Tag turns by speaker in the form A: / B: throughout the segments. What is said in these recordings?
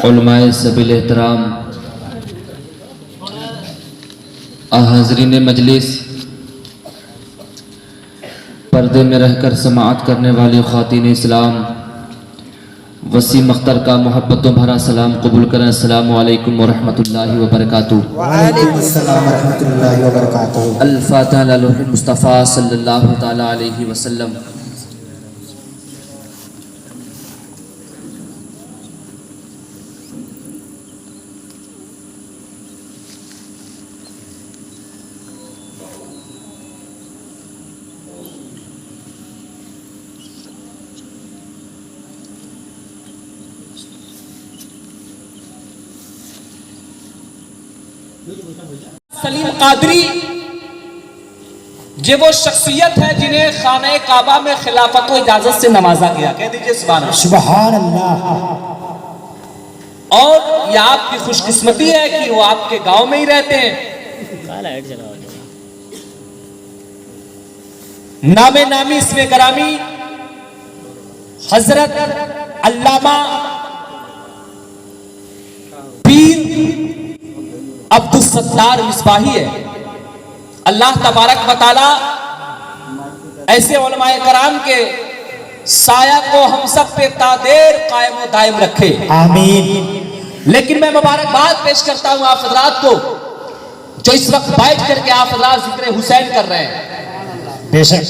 A: उलमाए सबिल एहतराम, हाज़रीन मजलिस, पर्दे में रहकर समाअत करने वाली ख़ातीन इस्लाम, वसीम अख्तर का मोहब्बतों भरा सलाम कबूल करें। अस्सलामु अलैकुम व रहमतुल्लाहि व बरकातुहू।
B: वालेकुम अस्सलाम व रहमतुल्लाहि व बरकातुहू।
A: अल-फ़ातिहा अला लौहिल मुस्तफ़ा सल्लल्लाहु तआला अलैहि वसल्लम।
C: सलीम कादरी ये वो शख्सियत है जिन्हें खाने काबा में खिलाफत व इजाजत से नवाजा गया। कह दीजिए
B: सुभान अल्लाह।
C: और ये आपकी खुशकिस्मती है कि वो आपके गांव में ही रहते हैं। नामे नामी इसमें करामी हजरत अल्लामा पीर अब्दुल सत्तार मिसबाही है। अल्लाह तबारक व तआला ऐसे उलमाए कराम के साया को हम सब पे तादेर कायम व दायम रखे,
B: आमीन।
C: लेकिन मैं मुबारकबाद पेश करता हूं आप हजरात को जो इस वक्त बैठ करके आप हजरात जिक्र हुसैन कर रहे हैं।
B: बेशक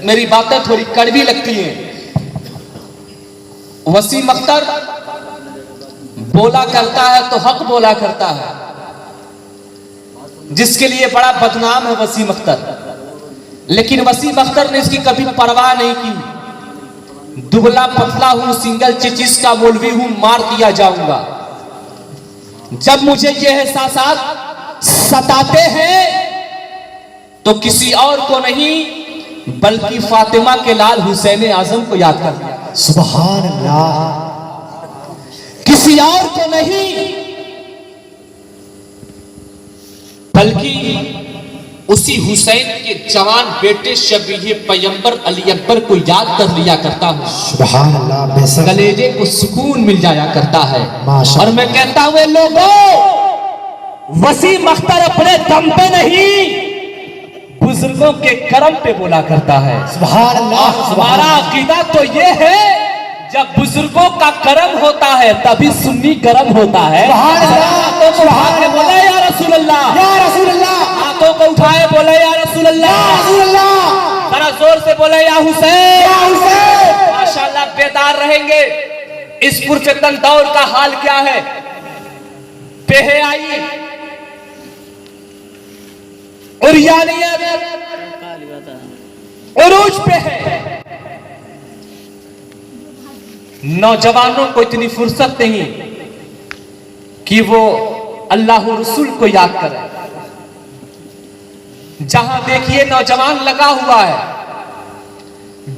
C: मेरी बातें थोड़ी कड़वी लगती हैं। वसीम अख्तर बोला करता है तो हक बोला करता है, जिसके लिए बड़ा बदनाम है वसीम अख्तर। लेकिन वसीम अख्तर ने इसकी कभी परवाह नहीं की। दुबला पतला हूं, सिंगल चिचिस का मौलवी हूं, मार दिया जाऊंगा। जब मुझे ये एहसासात सताते हैं तो किसी और को नहीं बल्कि फातिमा के लाल हुसैन आजम को याद कर दिया।
B: सुभान अल्लाह।
C: किसी और को नहीं बल्कि उसी हुसैन के जवान बेटे शबीह पैगंबर अली अकबर को याद कर लिया करता हूं।
B: सुभान अल्लाह। बेशक
C: कलेजे को सुकून मिल जाया करता है।
B: माशाअल्लाह।
C: और मैं कहता हूं लोगों, वसीम अख्तर अपने दम पे नहीं बुजुर्गों के करम पे बोला करता है।
B: सुभान अल्लाह।
C: हमारा अकीदा तो ये है जब बुजुर्गों का करम होता है तभी सुन्नी करम होता है।
B: सुभान अल्लाह।
C: हाथों को उठा के बोले या रसूल अल्लाह,
B: या रसूल अल्लाह।
C: हाथों को उठाए बोले या रसूल अल्लाह,
B: या रसूल अल्लाह।
C: जरा जोर से बोले या हुसैन,
B: या हुसैन।
C: माशाअल्लाह बेदार रहेंगे। इस पुरफितन दौर का हाल क्या है? बेहयाई, उरियानियत उरूज पे है। नौजवानों को इतनी फुर्सत नहीं कि वो अल्लाह रसूल को याद करें। जहां देखिए नौजवान लगा हुआ है,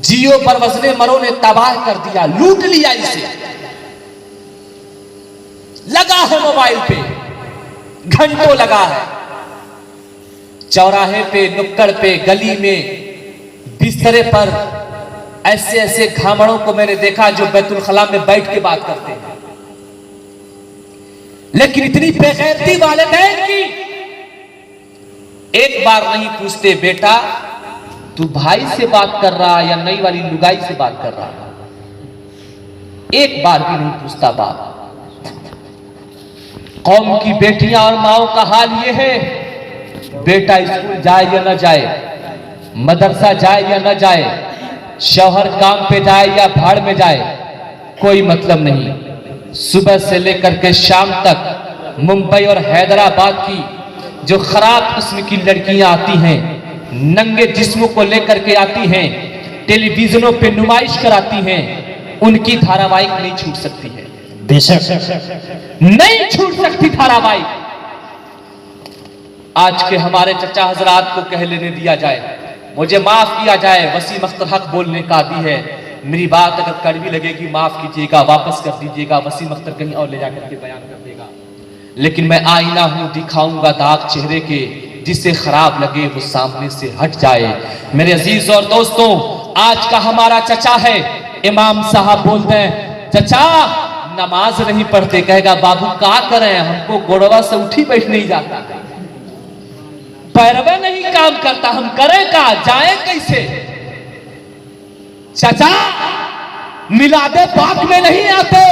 C: जियो पर वजने मरो ने तबाह कर दिया, लूट लिया इसे। लगा है मोबाइल पे, घंटों लगा है। चौराहे पे, नुक्कड़ पे, गली में, बिस्तरे पर ऐसे ऐसे घामड़ों को मैंने देखा जो बैतुल खला में बैठ के बात करते हैं। लेकिन इतनी बेगैरती वालिदैन की एक बार नहीं पूछते, बेटा तू भाई से बात कर रहा या नई वाली लुगाई से बात कर रहा? एक बार भी नहीं पूछता बाप। कौम की बेटियां और माओ का हाल यह है, बेटा स्कूल जाए या न जाए, मदरसा जाए या न जाए, शौहर काम पे जाए या भाड़ में जाए, कोई मतलब नहीं। सुबह से लेकर के शाम तक मुंबई और हैदराबाद की जो खराब किस्म की लड़कियां आती हैं, नंगे जिस्मों को लेकर के आती हैं, टेलीविजनों पे नुमाइश कराती हैं, उनकी धारावाहिक नहीं छूट सकती है।
B: बेशक
C: नहीं छूट सकती धारावाहिक। आज के हमारे चचा हजरात को कह लेने दिया जाए, मुझे माफ किया जाए, वसीम अख्तर हक बोलने का आदी है। मेरी बात अगर कड़वी लगेगी माफ कीजिएगा, वापस कर दीजिएगा, वसीम अख्तर कहीं और ले जाकर के बयान कर देगा। लेकिन मैं आईना हूं, दिखाऊंगा दाग चेहरे के, जिसे खराब लगे वो सामने से हट जाए। मेरे अजीज और दोस्तों, आज का हमारा चचा है, इमाम साहब बोलते हैं, चचा नमाज नहीं पढ़ते, कहेगा बाबू क्या करें, हमको गोड़वा से उठी बैठ नहीं जाता, पैरवा नहीं काम करता, हम करें का, जाए कैसे। चाचा मिलादे पाक में नहीं आते,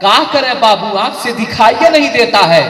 C: क्या करें बाबू, आंख से दिखाई नहीं देता है।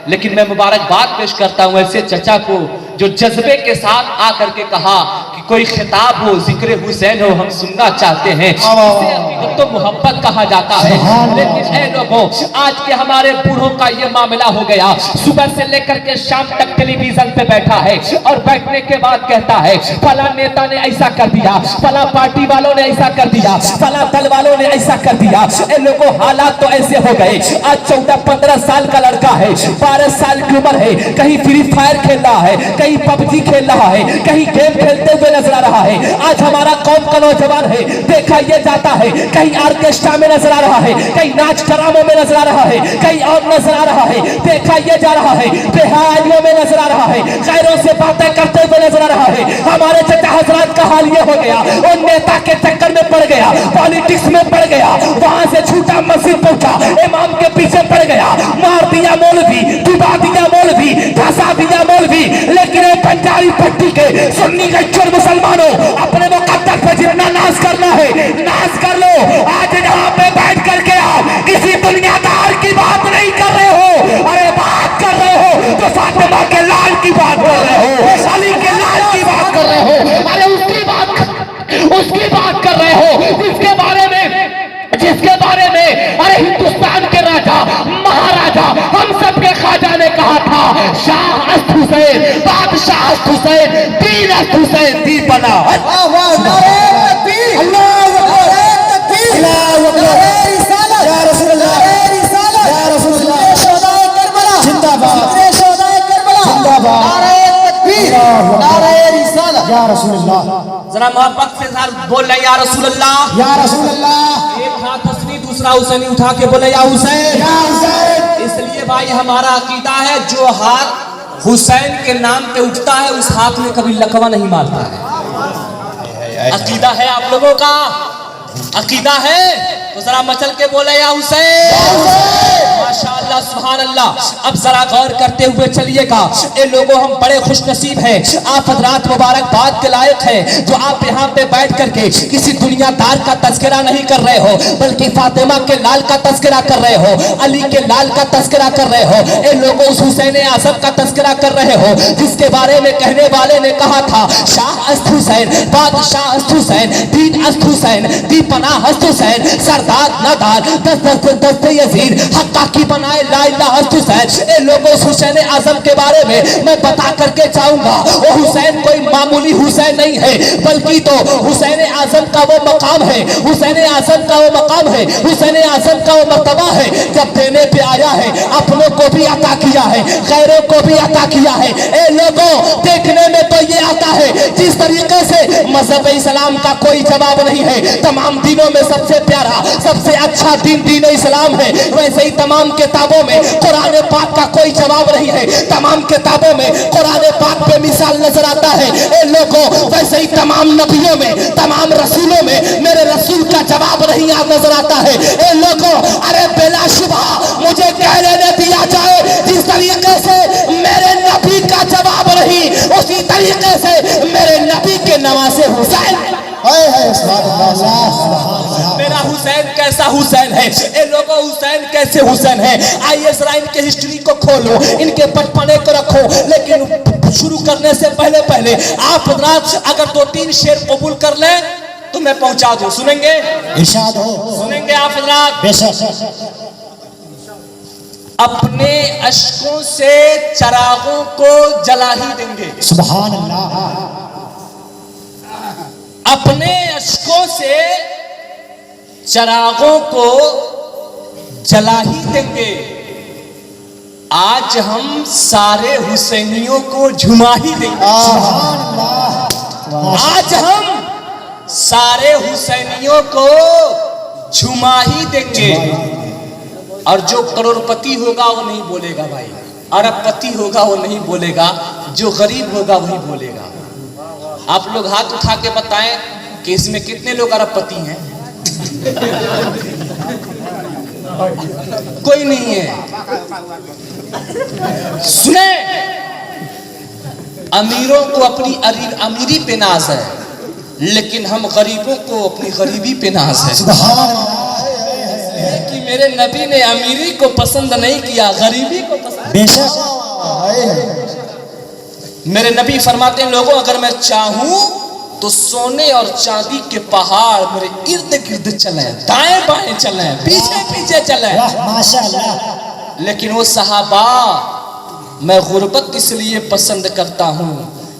C: लेकिन मैं मुबारकबाद पेश करता हूं ऐसे चचा को जो जज्बे के साथ आकर के कहा कि कोई खिताब हो, जिक्र हुसैन हो, हम सुनना चाहते हैं। इसे अकीदत तो मोहब्बत कहा जाता है। लेकिन ऐ लोगों, आज के हमारे बूढ़ों का ये मामला हो गया, सुबह से लेकर के शाम तक टेलीविजन पे बैठा है और बैठने के बाद कहता है फला नेता ने ऐसा कर दिया, फला पार्टी वालों ने ऐसा कर दिया, फला दल वालों ने ऐसा कर दिया। ऐ लोगों, हालात तो ऐसे हो गए, आज 14-15 साल का लड़का है, 12 साल की उम्र है, कहीं फ्री फायर खेल रहा है, कहीं पबजी खेल रहा है, कहीं गेम खेलते हुए नजर आ रहा है। आज हमारा कौम का नौजवान है, देखा यह जाता है, कहीं ऑर्केस्ट्रा में नजर आ रहा है, कहीं नाच ड्रामों में नजर आ रहा है, कहीं और नजर आ रहा है, देखा यह जा रहा है, बेहालियों में नजर आ रहा है, गैरों से बातें करते हुए नजर आ रहा है। हमारे चचा हजरात का हाल यह हो गया, और नेता के चक्कर में पड़ गया, पॉलिटिक्स में पड़ गया, वहां से छूटा मस्जिद पहुंचा, इमाम के पीछे पड़ गया, मार दिया मौलवी, डुबा दिया मौलवी, धसा दिया मौलवी। लेकिन पंजाबी पट्टी के सुन्नी गच्चर मुसलमानों, अपने मुकद्दस पे जितना नाश करना है नाश कर लो। आज जहां पे बैठ करके आप किसी दुनियादार की बात नहीं कर रहे हो, अरे बात कर रहे हो तो फातिमा के लाल की बात कर रहे हो, अली के लाल की बात कर रहे हो, अरे उसकी बात कर रहे हो, जिसके बारे में अरे हिंदुस्तान के राजा महाराजा हम सबके ख्वाजा ने कहा था, शाह अस्त हुसैन, बादशाह अस्त हुसैन, दीन अस्त हुसैन, दी बना।
D: जरा मोहब्बत से बोल रहे या रसूल अल्लाह, या रसूल अल्लाह। एक हाथ हसनी दूसरा हुसैनी उठा के बोले या हुसैन, या हुसैन। इसलिए भाई हमारा अकीदा है, जो हाथ हुसैन के नाम पे उठता है उस हाथ में कभी लकवा नहीं मारता है। अकीदा है आप लोगों का, अकीदा है तो जरा मचल के बोले या हुसैन, माशाअल्लाह सुभान अल्लाह। अब जरा गौर करते हुए चलिएगा, ये लोगों हम बड़े खुश नसीब हैं, आप हजरात मुबारकबाद के लायक हैं जो आप यहाँ पे बैठ करके किसी दुनियादार का तस्करा नहीं कर रहे हो, बल्कि फातिमा के लाल का तस्करा कर रहे हो, अली के लाल का तस्करा कर रहे हो। ये लोगों उस हुसैन आज़म का तस्करा कर रहे हो जिसके बारे में कहने वाले ने कहा था, शाह अस्त हुसैन, बादशाह अस्त हुसैन, दीन अस्त हुसैन, दी पनाह अस्त हुसैन, सरदार नदार, दस्ते यजीद, हक्का की बनाए ला इलाहा अस्त हुसैन। ए लोगों, हुसैन आज़म के बारे में मैं बता करके चाहूंगा, वो हुसैन कोई मामूली हुसैन नहीं है, बल्कि तो हुसैन आज़म का वो मकाम है, हुसैन आज़म का वो मकाम है, हुसैन आज़म का वो मर्तबा है, जब देने पे आया है अपनों को भी अता किया है, गैरों को भी अता किया है। ए लोगों, देखने में तो ये आता है जिस तरीके से मजहब इस्लाम का कोई जवाब नहीं है, तमाम दिनों में सबसे प्यारा सबसे अच्छा दिन दीन इस्लाम है, वैसे ही तमाम किताबों में कुरान पाक का कोई जवाब नहीं है, तमाम किताबों में कुरान पाक पे मिसाल नजर आता है। ए लोगों, वैसे ही तमाम नबियों में तमाम रसूलों में मेरे रसूल का जवाब नहीं नजर आता है। ए लोगों, अरे बेलाशुबा मुझे कहने न दिया जाए, जिस तरीके से मेरे नबी का जवाब नहीं, उसी तरीके से मेरे नबी के नवासे हुसैन, मेरा हुसैन कैसा हुसैन है। ए लोगों, हुसैन कैसे हुसैन है, आइए जरा इनके हिस्ट्री को खोलो, इनके बचपने को रखो। लेकिन शुरू करने से पहले आप अगर 2-3 शेर कबूल कर लें तो मैं पहुंचा दूं, सुनेंगे? इरशाद हो, सुनेंगे आप हजरात? बेशक। अपने अश्कों से चरागों को जला ही देंगे, सुभान अल्लाह। अपने अश्कों से चरागों को जला ही देंगे, आज हम सारे हुसैनियों को झुमा ही देंगे। आज हम सारे हुसैनियों को झुमा ही देंगे। और जो करोड़पति होगा वो नहीं बोलेगा भाई, अरबपति होगा वो नहीं बोलेगा, जो गरीब होगा वही बोलेगा। आप लोग हाथ उठा के बताएं कि इसमें कितने लोग अरबपति हैं? कोई नहीं है। सुने, अमीरों को अपनी अमीरी पे नाज है, लेकिन हम गरीबों को अपनी गरीबी पे नाज है। कि मेरे नबी ने अमीरी को पसंद नहीं किया, गरीबी को पसंद। मेरे नबी फरमाते हैं, लोगों अगर मैं चाहूं तो सोने और चांदी के पहाड़ मेरे इर्द गिर्द चले, दाएं बाएं चले, पीछे पीछे चले,
B: माशाअल्लाह।
D: लेकिन वो सहाबा, मैं गुर्बत इसलिए पसंद करता हूं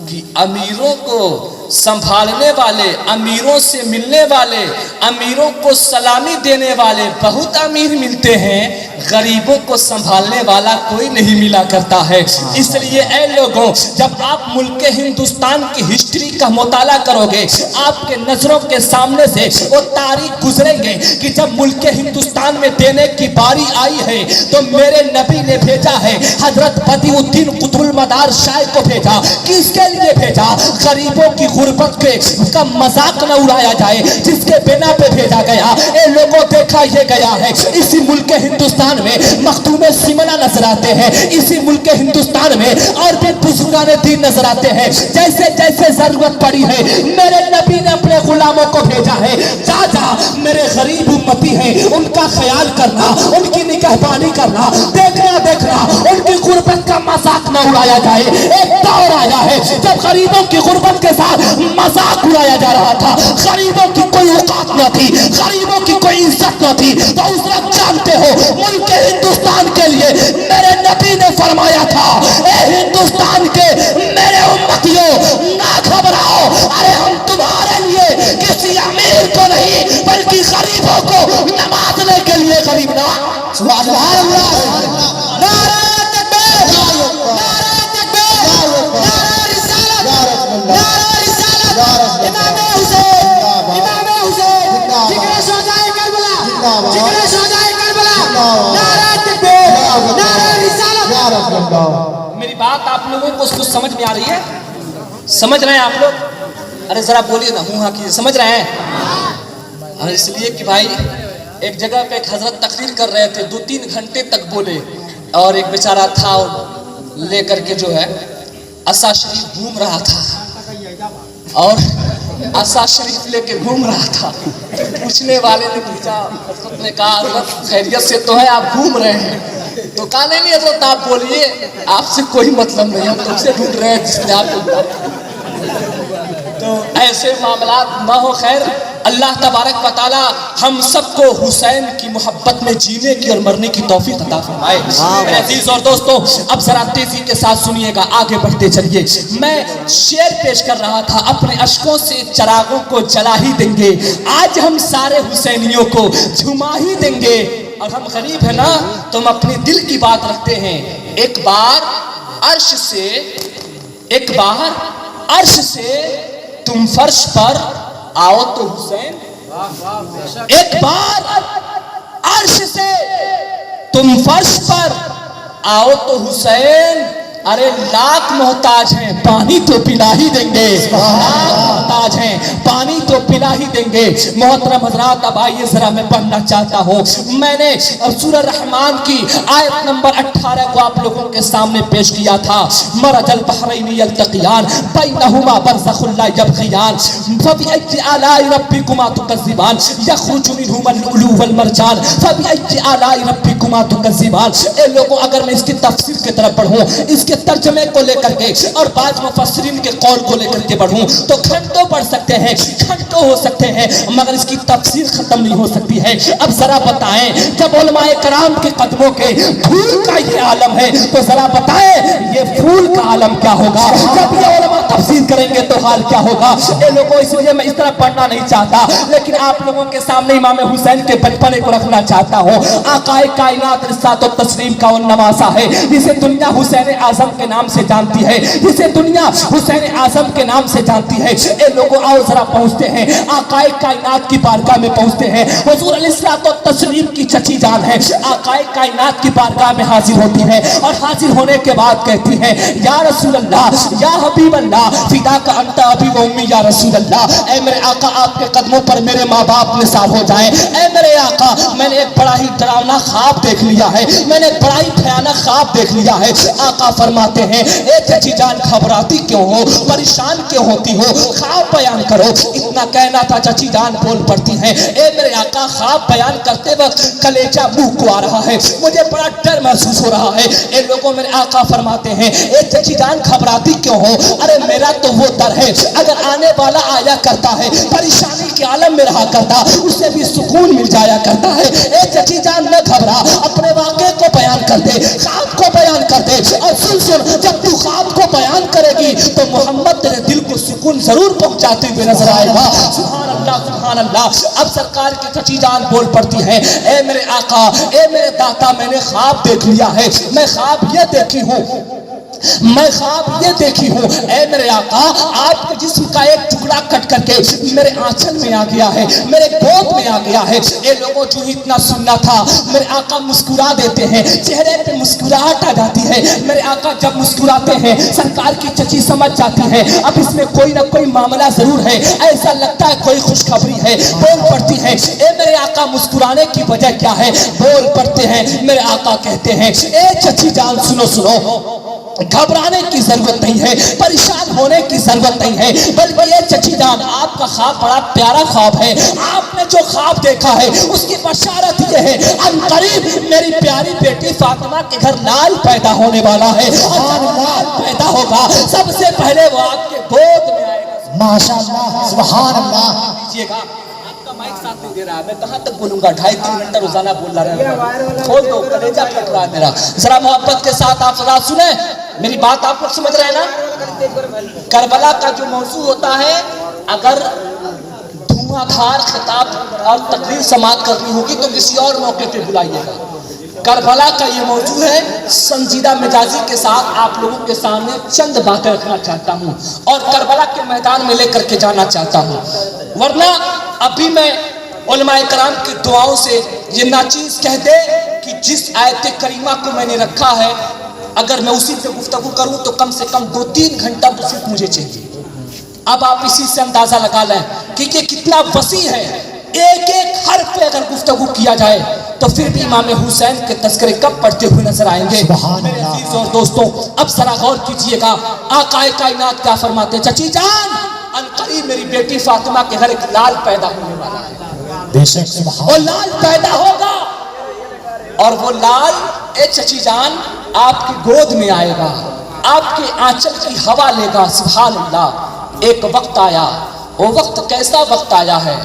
D: कि अमीरों को संभालने वाले, अमीरों से मिलने वाले, अमीरों को सलामी देने वाले बहुत अमीर मिलते हैं, गरीबों को संभालने वाला कोई नहीं मिला करता है। इसलिए ऐ लोगों, जब आप मुल्क हिंदुस्तान की हिस्ट्री का मुताला करोगे, आपके नजरों के सामने से वो तारीख गुजरेंगे कि जब मुल्क हिंदुस्तान में देने की बारी आई है तो मेरे नबी ने भेजा है, हजरत बदिउद्दीन कुतुबुल मदार शाह को भेजा। किसके लिए भेजा? गरीबों की गुर्बत के का मजाक न उड़ाया जाए, जिसके बिना पे भेजा गया। ए लोगों, देखा ये गया है, इसी मुल्क हिंदुस्तान में मखदूमे सिमना नजर आते हैं, इसी मुल्क हिंदुस्तान में और भी बुजुर्गाने दीन नजर आते हैं। जैसे जैसे जरूरत पड़ी है, मेरे नबी ने अपने गुलामों को भेजा है, जा जा मेरे गरीब उम्मती हैं, उनका ख्याल करना, उनकी निगहबानी करना, देखना देखना उनकी गुर्बत का मजाक न उड़ाया जाए। एक दौर आया है जब गरीबों की गुर्बत के साथ मजाक उड़ाया जा रहा था, गरीबों की कोई औकात न थी, गरीबों की कोई इज्जत न थी। तो उस वक्त जानते हो, मुल्क हिंदुस्तान के लिए मेरे नबी ने फरमाया था, ए हिंदुस्तान के मेरे उम्मतियों, ना घबराओ, अरे हम तुम्हारे लिए किसी अमीर को नहीं बल्कि गरीबों को नवाजने के लिए गरीब नवाज।
B: सुभान अल्लाह, नारे तकबीर, नारे तकबीर, नारे रिसालत, नारे रिसालत, इमाम हुसैन, इमाम हुसैन, जिक्र शोहदाए करबला, जिक्र शोहदाए करबला, नारे तकबीर, नारे रिसालत।
D: मेरी बात आप लोगों को कुछ समझ में आ रही है? समझ रहे हैं आप लोग? अरे जरा बोलिए ना, हूँ हाँ कीजिए। समझ रहे हैं? और इसलिए कि भाई एक जगह पे एक हजरत तकरीर कर रहे थे, 2-3 घंटे तक बोले, और एक बेचारा था लेकर के जो है असा शरीफ घूम रहा था, और असा शरीफ लेके घूम रहा था। पूछने वाले ने पूछा, हजरत ने कहा, हजरत खैरियत से तो है, आप घूम रहे हैं? तो कहा नहीं हजरत, आप बोलिए, आपसे कोई मतलब नहीं, हम तुमसे ढूंढ रहे हैं जिसने आपको। तो ऐसे मामलात ना हो। खैर, अल्लाह तबारक व तआला हम सबको हुसैन की मोहब्बत में जीने की और मरने की तौफीक अता फरमाए। मेरे अजीज और दोस्तों, अब जरा तेजी के साथ सुनिएगा, आगे बढ़ते चलिए। मैं शेर पेश कर रहा था, अपने अश्कों से चरागों को जला ही देंगे, आज हम सारे हुसैनियों को झुमा ही देंगे। और हम गरीब है ना, तो हम अपने दिल की बात रखते हैं। एक बार अर्श से तुम फर्श पर आओ तो हुसैन, एक बार अर्श से तुम फर्श पर आओ तो हुसैन, अरे लाख मोहताज हैं, पानी तो पिला ही देंगे, लाख मोहताज हैं, पानी तो पिला ही देंगे। मोहतरम हजरात, अब आइए जरा मैं पढ़ना चाहता हूँ। मैंने सूरह रहमान की आयत नंबर 18 को आप लोगों के सामने पेश किया था। मरजल बहरैनि यल्तक़ियान बैनहुमा बरज़ख़ुन ला यबग़ियान फ़बिअय्यि आलाइ रब्बिकुमा तुकज़्ज़िबान यख़रुजु मिनहुमा लुलू वल मरजान फ़बिअय्यि आलाइ रब्बिकुमा तुकज़्ज़िबान। ए लोगों, अगर मैं इसकी तफसीर की तरफ बढ़ूं, इसके तर्जमे को लेकर के और बाद मुफस्सिरीन के कौल को लेकर के बढ़ूं, तो घंटों पढ़ सकते हैं, घंटों हो सकते हैं, मगर इसकी तफसीर खत्म नहीं हो सकती है। अब जरा बताएं, जब उलमाए कराम के कदमों के फूल का ये आलम है, तो जरा बताएं ये फूल का आलम क्या होगा? जब ये उलमा तफसीर करेंगे तो हाल क्या होगा? ये लोगों, इसलिए मैं इस तरह पढ़ना नहीं चाहता, लेकिन आप लोगों के सामने इमाम हुसैन के बचपने को रखना चाहता हूँ। आकाए कायनात रिसात और तस्लीम का उन नवासा है, जिसे दुनिया हुसैन आजम के नाम से जानती है, जिसे दुनिया हुसैन आजम के नाम से जानती है। ए लोगों, आओ जरा पहुंचते हैं, आकाए कायनात की बारगाह में पहुंचते हैं। हुजूर अलैहिस्सलातु तस्लीम की चची जान है, आकाए कायनात की बारगाह में हाजिर होती है, और हाजिर होने के बाद कहती है, या रसूल अल्लाह, या हबीब अल्लाह, फिदा का अंत अबी व उम्मी, या रसूल अल्लाह, ऐ मेरे आका, आपके कदमों पर मेरे माँ बाप निसार हो जाएं। ऐ मेरे आका, मैंने एक बड़ा ही डरावना ख्वाब देख लिया है, मैंने एक बड़ा ही भयानक ख्वाब देख लिया है। आका फरमाते हैं, ए चची जान घबराती क्यों हो, परेशान क्यों होती हो, ख्वाब बयान करो। इतना कहना था, चची जान बोल पड़ती हैं, ए मेरे आका ख्वाब बयान करते वक्त कलेजा मुंह को आ रहा है, मुझे बड़ा डर महसूस हो रहा है। ए लोगों, मेरे आका फरमाते हैं, ए चची जान घबराती क्यों हो? अरे मेरा तो वो डर है, अगर आने वाला आया करता है, परेशानी के आलम में रहा करता, उसे भी सुकून मिल जाया करता है। ए चची जान न घबरा, अपने वाक़े को बयान कर दे, ख्वाब को बयान कर दे। और सुन सुन, जब तू ख्वाब को बयान करेगी तो मोहम्मद तेरे दिल को सुकून जरूर पहुंचाते हुए नजर आएगा। सुभान अल्लाह, सुभान अल्लाह। अब सरकार की चची जान बोल पड़ती है, ए मेरे आका, ए मेरे दाता, मैंने ख्वाब देख लिया है, मैं ख्वाब ये देखी हूँ, मैं ख्वाब ये देखी हूँ, ए मेरे आका, आपके जिस्म का एक टुकड़ा कट करके मेरे आंचल में आ गया है, मेरे गोद में आ गया है। ये लोगों जो इतना सुनना था, मेरे आका मुस्कुरा देते हैं, चेहरे पे मुस्कुराहट आ जाती है। मेरे आका जब मुस्कुराते हैं, सरकार की चची समझ जाती है अब इसमें कोई ना कोई मामला जरूर है, ऐसा लगता है कोई खुशखबरी है। बोल पड़ती है, ए मेरे आका, मुस्कुराने की वजह क्या है? बोल पड़ते हैं, मेरे आका कहते हैं, ए चची जान सुनो सुनो, घबराने की जरूरत नहीं है, परेशान होने की जरूरत नहीं है, बल्कि ये चची जान, आपका ख्वाब बड़ा प्यारा ख्वाब है। आपने जो ख्वाब देखा है उसकी बशारत ये है, अनकरीब मेरी प्यारी बेटी फातिमा के घर लाल पैदा होने वाला है, और जब लाल पैदा होगा सबसे पहले वो आपके गोद में आएगा।
B: माशाअल्लाह, सुभान अल्लाह।
D: दीजिएगा, आपका माइक साथ नहीं दे रहा है, मैं कहाँ तक बोलूंगा? 2.5-3 घंटा रोजाना बोल रहा है, खोल दो, कलेजा फट रहा है मेरा। जरा मोहब्बत के साथ आप सदा सुने, मेरी बात आप लोग समझ रहे हैं ना? करबला का जो मौजू होता है, अगर धुआंधार खिताब और तकरीर समाप्त करनी होगी तो किसी और मौके पे बुलाइएगा। करबला का ये मौजू है, संजीदा मिजाजी के साथ आप लोगों के सामने चंद बातें रखना चाहता हूँ और करबला के मैदान में लेकर के जाना चाहता हूँ। वरना अभी मैं उलमाए कराम की दुआओं से ये नाचीज कह दे कि जिस आयत करीमा को मैंने रखा है, अगर मैं उसी पे गुफ्तगू करूं तो कम से कम 2-3 घंटा तो सिर्फ मुझे चाहिए। अब आप इसी से अंदाजा लगा लें कि ये कितना वसी है। एक एक हर्फ पे अगर गुफ्तगू किया जाए तो फिर भी इमाम हुसैन के तस्करे कब पढ़ते हुए नजर आएंगे। मेरे अजीज और दोस्तों, अब जरा गौर कीजिएगा, आकाए कायनात क्या फरमाते? चची जान, अनकरीब मेरी बेटी फातिमा के घर एक लाल पैदा होने वाला है,
B: बेशक सुभान,
D: वो लाल पैदा होगा और वो लाल, ए चची जान, आपकी गोद में आएगा, आपके आंचल की हवा लेगा। सुभान अल्लाह। एक वक्त आया, वो वक्त कैसा वक्त आया है?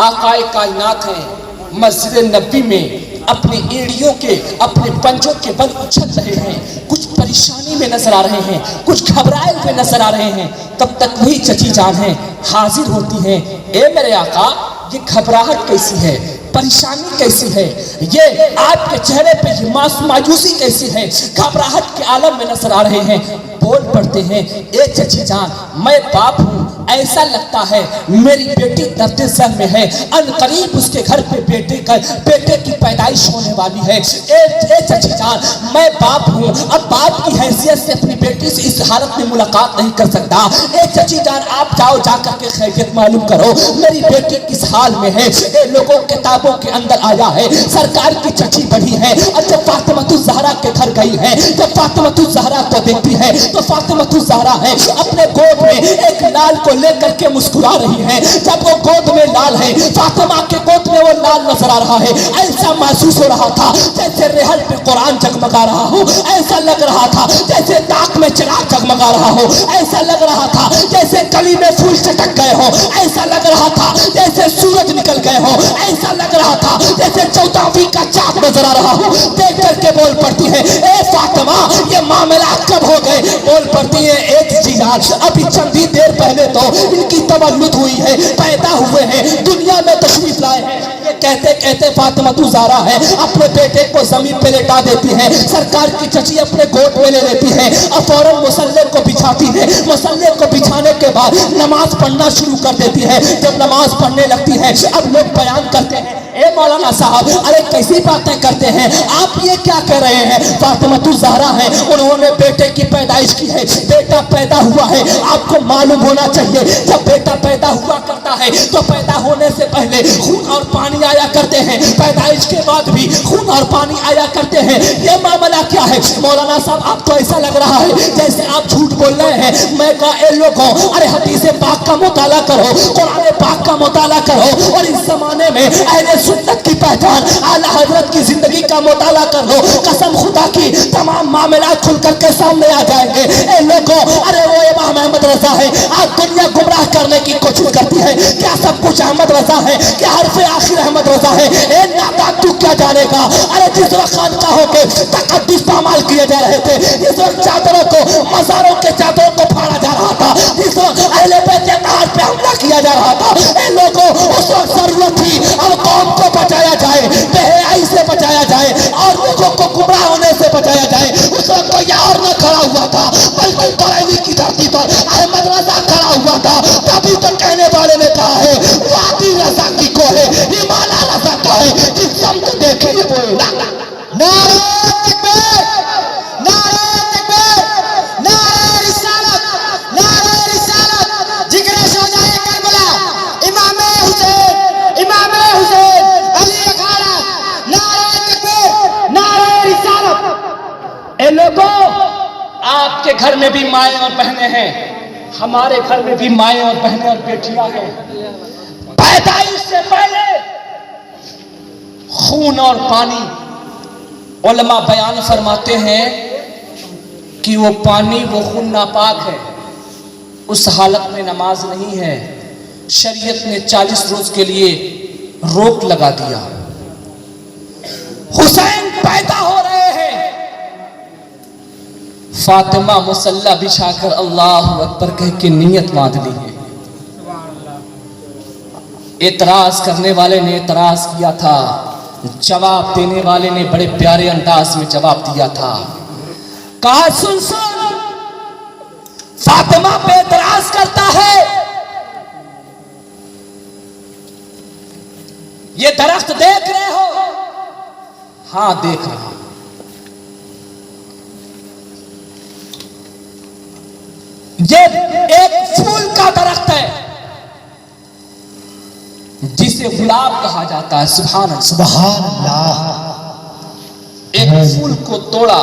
D: आकाए कायनात हैं मस्जिद नबी में अपनी एड़ियों के, अपने पंजों के बल उछल रहे हैं, कुछ परेशानी में नजर आ रहे हैं, कुछ घबराए हुए नजर आ रहे हैं। तब तक वही चची जान है हाजिर होती हैं, ए मेरे आका, ये घबराहट कैसी है, परेशानी कैसी है, ये आपके चेहरे पे ये मायूसी कैसी है, घबराहट के आलम में नजर आ रहे हैं। बोल पड़ते हैं, ए चची जान, मैं बाप हूँ, ऐसा लगता है मेरी बेटी दर्द सर में है, अनकरीब उसके घर पे बेटे की पैदाइश होने वाली है। ए चची जान, मैं बाप हूँ, अब बाप की हैसियत से अपनी बेटी से इस हालत में मुलाकात नहीं कर सकता। ए चची जान, आप जाओ, जाकर के खैरियत मालूम करो, मेरी बेटी किस हाल में है। ए लोगों किताबों के अंदर आया है, सरकार की चची बढ़ी है, और जब फातिमातुज़ ज़हरा के घर गई है, जब फातिमातुज़ ज़हरा को देखती है तो फातिमातुज़ ज़हरा है अपने गोद में एक लाल को लेकर के मुस्कुरा रही है। जब वो गोद में लाल है, फातिमा के गोद में वो लाल नजर आ रहा है, ऐसा महसूस हो रहा था जैसे रेहल पे कुरान जगमगा रहा हो, ऐसा लग रहा था जैसे ताक में चिराग जगमगा रहा हो, ऐसा लग रहा था जैसे कली में फूल चटक गए हो, ऐसा लग रहा था जैसे सूरज निकल गए हो, ऐसा लग रहा था जैसे 14वीं का चाँद नजर आ रहा हो। देख करके बोल पड़ती है, ए फातिमा, ये मामला कब हो गए? बोल पड़ती है, एक जिहाद, अभी चंदी देर पहले तो इनकी तवल्लुद हुई है, पैदा हुए हैं, दुनिया में तशरीफ लाए हैं। ये कहते कहते फातिमातुज़ ज़हरा है अपने बेटे को जमीन पे लेटा देती है, सरकार की चची अपने गोद में ले लेती है और फौरन मुसल्ले को बिछाती है। मुसल्ले को बिछाने के बाद नमाज पढ़ना शुरू कर देती है। जब नमाज पढ़ने लगती है, अब लोग बयान करते हैं, ए मौलाना साहब, अरे कैसी बातें करते हैं आप, ये क्या कह रहे हैं? फातिमातुज़ ज़हरा है, उन्होंने बेटे की पैदाइश की है, बेटा पैदा हुआ है। आपको मालूम होना चाहिए, जब बेटा पैदा हुआ करता है तो पैदा हो होने से पहले खून और पानी आया करते हैं, पैदाइश के बाद भी खून और पानी आया करते हैं। ये मामला क्या है मौलाना साहब? आपको ऐसा लग रहा है जैसे आप झूठ बोल रहे हैं। मैं कहा ए लोगों, अरे हदीस पाक का मुताला करो, कुरान पाक का मुताला करो, और इस जमाने में अहले सुन्नत की पहचान आला हजरत की जिंदगी का मुताला कर लो, कसम खुदा की तमाम मामला खुल करके सामने आ जाएंगे। ए लोगों, अरे वो इमाम अहमद रजा है, आज दुनिया गुमराह करने की कोशिश करती है। क्या सब कुछ अहमद रजा है? क्या हरफे आखिर अहमद रजा है? ए नादान, तू क्या जानेगा? अरे जिस वक्त खानकाहों के तकद्दुस पामाल किए जा रहे थे, जिस वक्त चादरों को, मज़ारों के चादरों को फाड़ा जा रहा था, जिस वक्त अहले बैत ताज पे हमला किया जा रहा था, ए लोगों, उस वक्त जरूरत थी अब कौम को बचाया जाए, बेहयाई से बचाया जाए और लोगों को गुमराह होने से बचाया जाए। उस वक्त कोई और न खड़ा हुआ था, बल्कि बरेली की धरती पर अहमद रजा खड़ा हुआ था। तभी तो कहने वाले ने कहा है, वादी रजा की को है, हिमालय रजा का है, जिस समझ देखे वो
B: नारे तकबीर, नारे तकबीर, नारे रिसालत, नारे रिसालत। जिक्र शोजाए करबला, इमामे हुसैन, इमामे हुसैन, अली अखाड़ा। नारे तकबीर, नारे रिसालत।
D: ए लोगों, आपके घर में भी माएँ और बहनें हैं, हमारे घर में भी माएँ और बहनें और बेटियां हैं। पैदाइश से पहले खून और पानी, उलमा बयान फरमाते हैं कि वो पानी, वो खून नापाक है, उस हालत में नमाज नहीं है। शरीयत ने 40 रोज के लिए रोक लगा दिया। हुसैन पैदा हो रहे हैं, फातिमा मुसल्ला बिछाकर अल्लाह अकबर कह के नियत बांध ली है। एतराज करने वाले ने एतराज किया था, जवाब देने वाले ने बड़े प्यारे अंदाज में जवाब दिया था। कहा सुन सुन, फातिमा पे एतराज करता है, ये दरख्त देख रहे हो? हाँ देख रहा हूं। ये एक फूल का दरख्त है जिसे गुलाब कहा जाता है। सुभान अल्लाह,
B: सुभान अल्लाह।
D: एक फूल को तोड़ा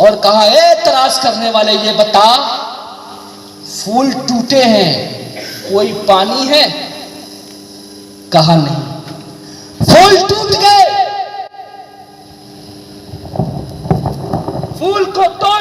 D: और कहा, ए तराश करने वाले, ये बता, फूल टूटे हैं, कोई पानी है? कहा नहीं। फूल टूट गए, फूल को तोड़